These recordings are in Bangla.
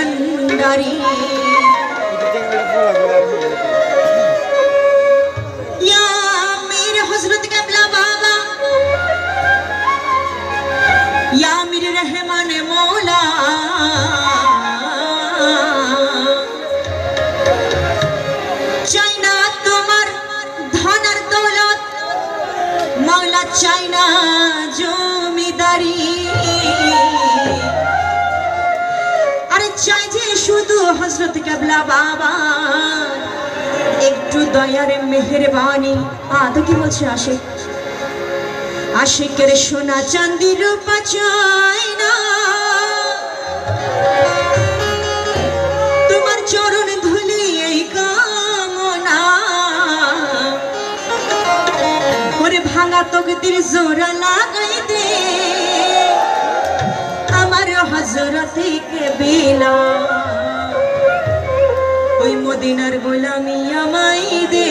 ভান্ডারি ইয়া মেরে হযরত কেবলা বাবা ইয়া মেরে রহমান মৌলা চাই না তোমার ধন আর দৌলত মৌলা চাই না জমিদারি আরে চাই যে শুধু হযরত কেবলা বাবা একটু দয়ার মেহেরবানি তো কি বলছে আশিক আশিকের সোনা চাঁদি রূপা চাই না তোমার চরণ ধুলি এই কামনা ওরে ভাঙা তকদির জোড়া লাগাই দে আমার হযরত কেবলা ওই মদিনার গোলামি আমায় দে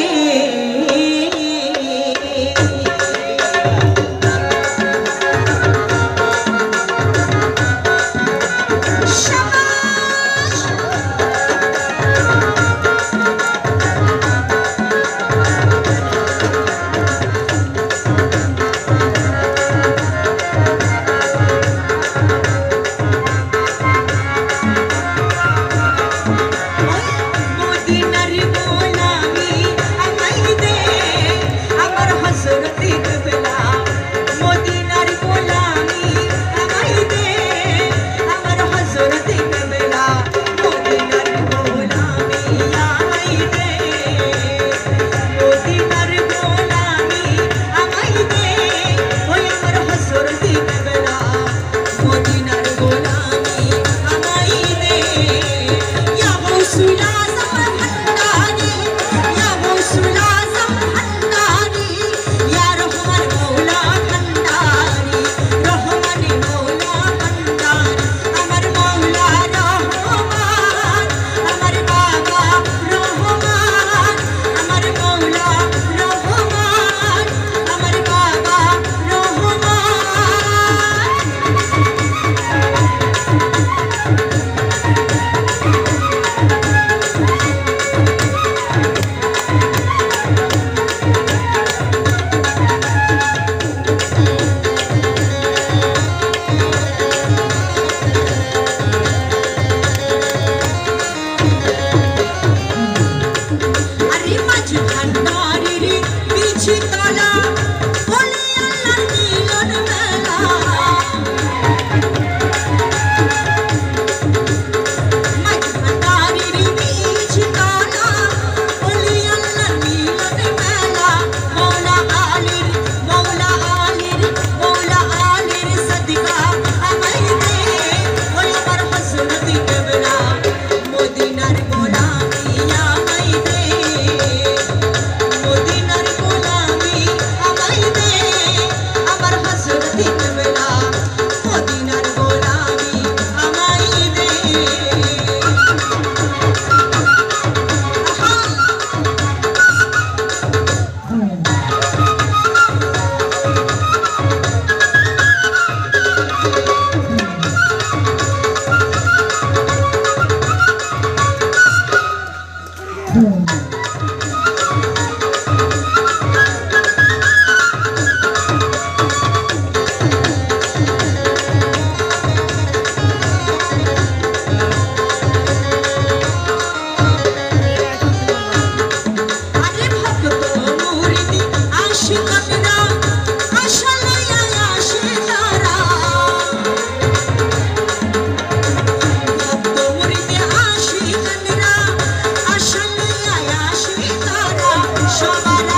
সবার